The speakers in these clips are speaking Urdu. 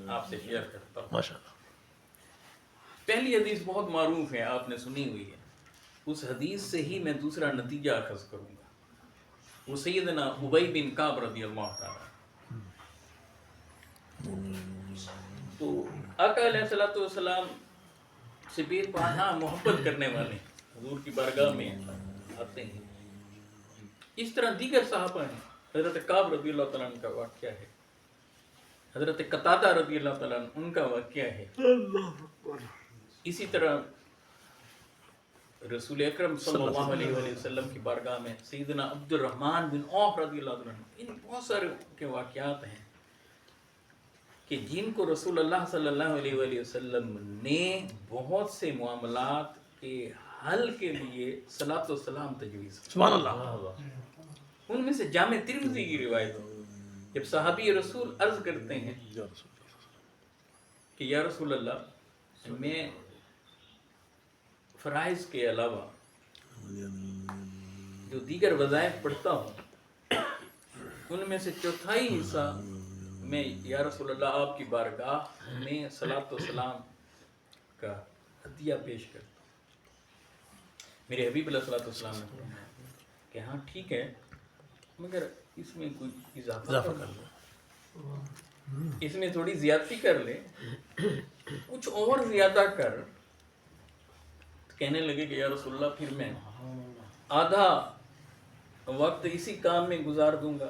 آپ سے شیئر کرتا ہوں۔ ماشاءاللہ۔ پہلی حدیث بہت معروف ہے، آپ نے سنی ہوئی ہے، اس حدیث سے ہی میں دوسرا نتیجہ اخذ کروں گا۔ وہ سیدنا ابی بن کعب رضی اللہ تعالیٰ، تو آقا علیہ الصلوۃ والسلام سے بے پناہ محبت کرنے والے حضور کی بارگاہ میں آتے ہیں۔ اس طرح دیگر صحابہ ہیں، حضرت کعب رضی اللہ تعالیٰ عنہ کا واقعہ ہے، حضرت قتادہ رضی اللہ تعالیٰ عنہ ان کا واقعہ ہے، اسی طرح رسول اکرم صلی اللہ علیہ وآلہ وسلم کی بارگاہ میں سیدنا عبد الرحمن بن عوف رضی اللہ عنہ، ان بہت سارے کے واقعات ہیں کہ جن کو رسول اللہ صلی اللہ علیہ وآلہ وسلم نے بہت سے معاملات کے حل کے لیے صلاۃ و سلام تجویز کی۔ سبحان اللہ۔ ان میں سے جامع ترمذی کی روایت ہے، جب صحابی رسول عرض کرتے ہیں کہ یا رسول اللہ، میں فرائض کے علاوہ جو دیگر وظائف پڑھتا ہوں ان میں سے چوتھائی حصہ میں یا رسول اللہ آپ کی بارگاہ میں صلاۃ و سلام کا ہدیہ پیش کرتا ہوں۔ میرے حبیب علیہ الصلوۃ والسلام نے فرمایا کہ ہاں ٹھیک ہے، مگر اس میں کوئی اضافہ کر لو، اس میں تھوڑی زیادتی کر لے، کچھ اور زیادہ کر۔ کہنے لگے کہ یا رسول اللہ، پھر میں آدھا وقت اسی کام میں گزار دوں گا،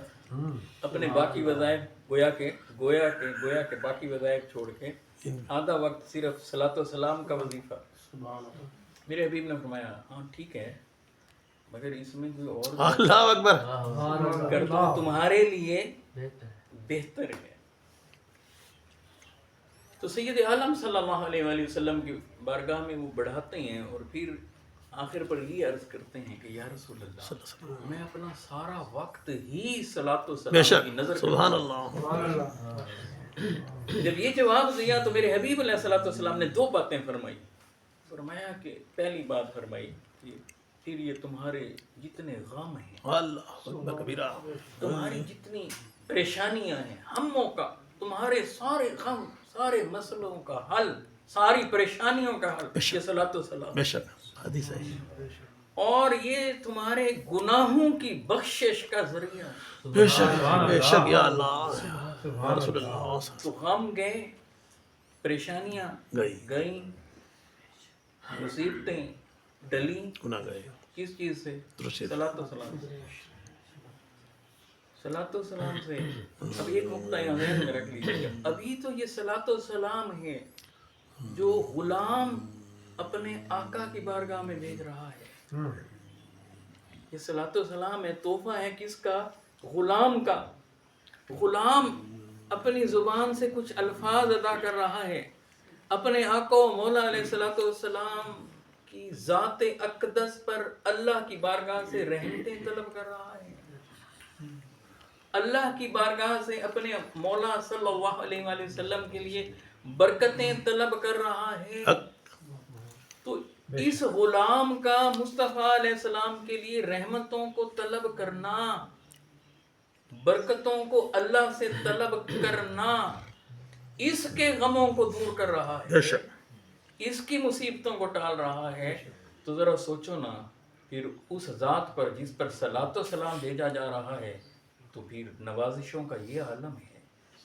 اپنے باقی وظائف گویا کہ باقی وظائف چھوڑ کے آدھا وقت صرف صلاۃ و سلام کا وظیفہ۔ میرے حبیب نے فرمایا ہاں ٹھیک ہے، مگر اس میں کوئی اور اللہ اکبر کر دو تمہارے لیے بہتر ہے۔ تو سید عالم صلی اللہ علیہ وآلہ وسلم کی بارگاہ میں وہ بڑھاتے ہیں اور پھر آخر پر یہ عرض کرتے ہیں کہ یا رسول اللہ، میں اپنا سارا وقت ہی صلاۃ و بے سلام شک، کی نظر سبحان اللہ۔ جب یہ جواب دیا تو میرے حبیب علیہ الصلوۃ والسلام نے دو باتیں فرمائی۔ فرمایا کہ پہلی بات فرمائی کہ پھر یہ تمہارے جتنے غم ہیں، اللہ اکبر کبیرہ، تمہاری جتنی پریشانیاں ہیں، ہموں کا، تمہارے سارے غم، سارے مسئلوں کا حل، ساری پریشانیوں کا حل یہ صلاۃ و سلام، بے شک حدیث ہے۔ اور یہ تمہارے گناہوں کی بخشش کا ذریعہ ہے۔ بے شک یا اللہ یا رسول اللہ۔ تو غم گئے، پریشانیاں گئیں، مصیبتیں ڈلیں، گناہ گئے، کس چیز سے؟ درست۔ صلاۃ و سلام سے، صلاۃ و سلام سے۔ اب ایک نقطہ یہاں ذہن میں رکھ لیجیے، ابھی تو یہ صلاۃ و سلام ہے جو غلام اپنے آقا کی بارگاہ میں بھیج رہا ہے۔ یہ صلاۃ و سلام ہے، تحفہ ہے کس کا؟ غلام کا۔ غلام اپنی زبان سے کچھ الفاظ ادا کر رہا ہے، اپنے آقا و مولا علیہ الصلوۃ والسلام کی ذات اقدس پر اللہ کی بارگاہ سے رحمتیں طلب کر رہا ہے، اللہ کی بارگاہ سے اپنے مولا صلی اللہ علیہ وآلہ وسلم کے لیے برکتیں طلب کر رہا ہے۔ تو اس غلام کا مصطفیٰ علیہ السلام کے لیے رحمتوں کو طلب کرنا، برکتوں کو اللہ سے طلب کرنا، اس کے غموں کو دور کر رہا ہے، اس کی مصیبتوں کو ٹال رہا ہے۔ تو ذرا سوچو نا، پھر اس ذات پر جس پر صلاۃ و سلام بھیجا جا رہا ہے، تو پھر نوازشوں کا یہ عالم ہے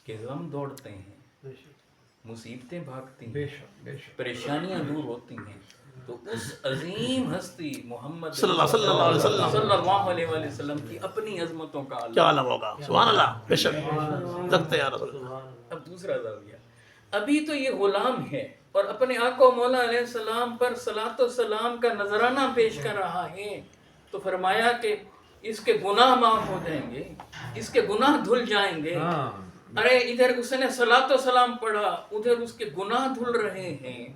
کہ غم دوڑتے ہیں، مصیبتیں بھاگتی ہیں، پریشانیاں دور ہوتی ہیں۔ تو اس عظیم ہستی محمد صلی اللہ علیہ وآلہ وسلم کی اپنی عظمتوں کا کیا عالم۔ عالم ہوگا، سبحان اللہ، بے شک لگتا ہے یا رسول اللہ۔ اب دوسرا زاویہ، ابھی تو یہ غلام ہے اور اپنے آقا و مولا علیہ السلام پر صلاۃ و سلام کا نذرانہ پیش کر رہا ہے، تو فرمایا کہ اس کے گناہ معاف ہو جائیں گے، اس کے گناہ دھل جائیں گے۔ ارے ادھر اس نے صلاۃ و سلام پڑھا، ادھر اس کے گناہ دھل رہے ہیں،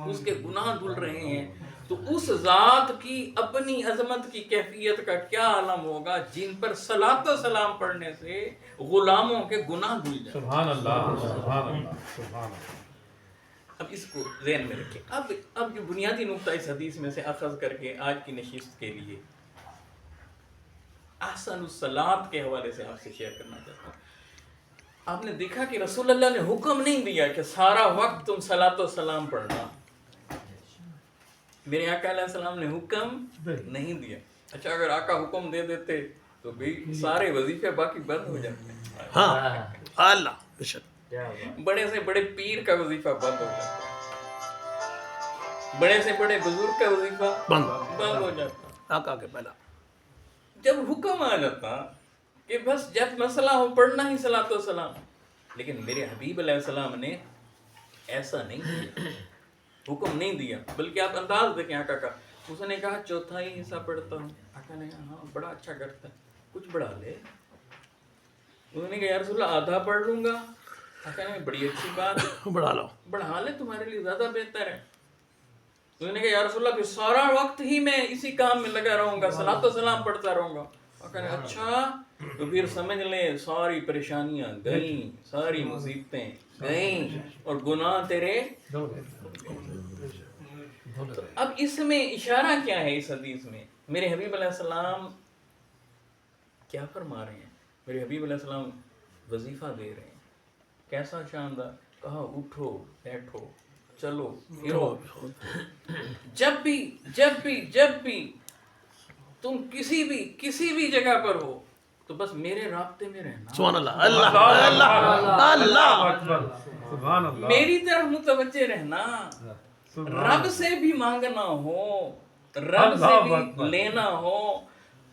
اس کے گناہ دھل رہے ہیں۔ تو اس ذات کی اپنی عظمت کی کیفیت کا کیا عالم ہوگا جن پر صلاۃ و سلام پڑھنے سے غلاموں کے گناہ دھل جائیں۔ سبحان اللہ، سبحان اللہ، سبحان اللہ۔ اب اس کو ذہن میں رکھیں۔ اب جو بنیادی نقطہ اس حدیث میں سے اخذ کر کے آج کی نشست کے لیے احسن الصلاۃ کے حوالے سے آپ سے شیئر کرنا چاہتا ہوں۔ آپ نے دیکھا کہ رسول اللہ نے حکم نہیں دیا کہ سارا وقت تم صلاۃ و سلام پڑھنا. میرے آقا علیہ السلام نے حکم نہیں دیا. اچھا اگر آقا حکم دے دیتے تو بھی سارے وظیفے باقی بند ہو جاتے. ہاں اللہ بے شک. بڑے سے بڑے پیر کا وظیفہ بند ہو جاتا، بڑے سے بڑے بزرگ کا وظیفہ بند ہو جاتا. آقا کے پہلا جب حکم آ جاتا کہ بس جب مسئلہ ہو پڑھنا ہی صلاۃ و سلام. لیکن میرے حبیب علیہ السلام نے ایسا نہیں کیا، حکم نہیں دیا. بلکہ آپ انداز دیکھیں آقا کا. اس نے کہا چوتھائی حصہ پڑھتا ہوں. آقا نے کہا ہاں بڑا اچھا کرتا ہے، کچھ بڑھا لے. انہوں نے کہا یا رسول اللہ آدھا پڑھ لوں گا. آقا نے کہا بڑی اچھی بات، بڑھا لو. بڑھا لے تمہارے لیے زیادہ بہتر ہے. انہوں نے کہا یا رسول اللہ پھر سارا وقت ہی میں اسی کام میں لگا رہوں گا، صلاۃ و سلام پڑھتا رہوں گا. آقا نے کہا اچھا تو پھر سمجھ لیں ساری پریشانیاں گئیں، ساری مصیبتیں گئیں اور گناہ تیرے. تو اب اس میں اشارہ کیا ہے؟ اس حدیث میں میرے حبیب علیہ السلام کیا فرما رہے ہیں؟ میرے حبیب علیہ السلام وظیفہ دے رہے ہیں. کیسا شاندار. کہا اٹھو بیٹھو چلو پھرو. جب بھی تم کسی بھی جگہ پر ہو تو بس میرے رابطے میں رہنا. سبحان اللہ اللہ اللہ اللہ. سبحان اللہ. میری طرف متوجہ رہنا. رب سے بھی مانگنا ہو، رب سے بھی لینا ہو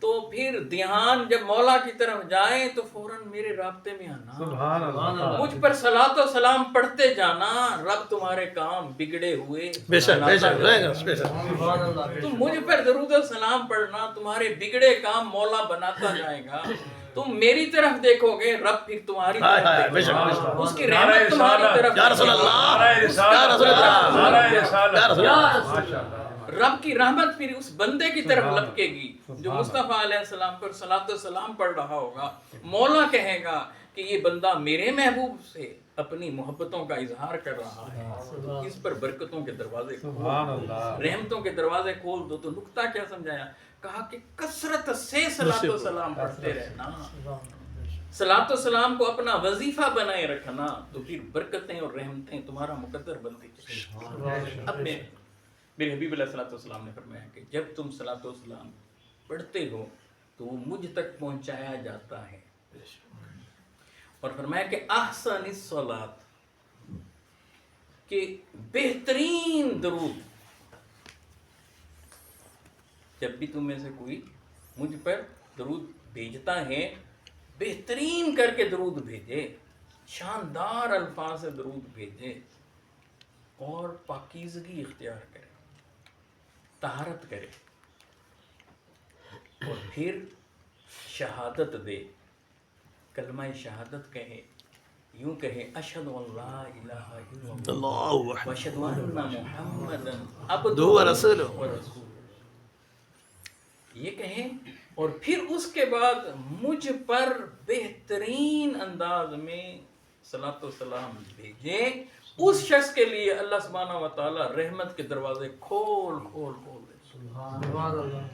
تو پھر دھیان جب مولا کی طرف جائیں تو فوراً میرے رابطے میں آنا. سبحان اللہ. مجھ پر صلاۃ و سلام پڑھتے جانا. رب تمہارے کام بگڑے ہوئے بے شک بے شک بے شک. تم مجھ پر درود و سلام پڑھنا، تمہارے بگڑے کام مولا بناتا جائے گا. تم میری طرف دیکھو گے، رب پھر تمہاری طرف بے شک بے دیکھے گا. شک. اس کی رحمت تمہاری طرف یا رسول اللہ یا رسول اللہ یا رسول اللہ. رب کی رحمت پھر اس بندے کی طرف لپکے گی جو مصطفیٰ علیہ السلام پر صلاۃ و سلام پڑھ رہا ہوگا. مولا کہے گا کہ یہ بندہ میرے محبوب سے اپنی محبتوں کا اظہار کر رہا ہے، اس پر برکتوں کے دروازے سبحان اللہ. رحمتوں کے دروازے کھول دو. تو نقطہ کیا سمجھایا؟ کہا کہ کثرت سے صلاۃ و سلام پڑھتے رہنا، صلاۃ و سلام کو اپنا وظیفہ بنائے رکھنا تو پھر برکتیں اور رحمتیں تمہارا مقدر بنتی چلیں. اب میرے حبیب علیہ السلام نے فرمایا کہ جب تم صلاۃ و سلام پڑھتے ہو تو وہ مجھ تک پہنچایا جاتا ہے. اور فرمایا کہ احسن الصلاۃ، کہ بہترین درود. جب بھی تم میں سے کوئی مجھ پر درود بھیجتا ہے بہترین کر کے درود بھیجے، شاندار الفاظ سے درود بھیجے اور پاکیزگی اختیار کرے، طہارت کرے اور پھر شہادت دے، کلمہ شہادت کہے. یوں کہے اشہد ان لا الہ الا اللہ واشہد ان محمدا عبدہ ورسولہ. یہ کہیں اور پھر اس کے بعد مجھ پر بہترین انداز میں صلاۃ و سلام بھیجے. اس شخص کے لیے اللہ سبحانہ و تعالی رحمت کے دروازے کھول دے. سبحان اللہ.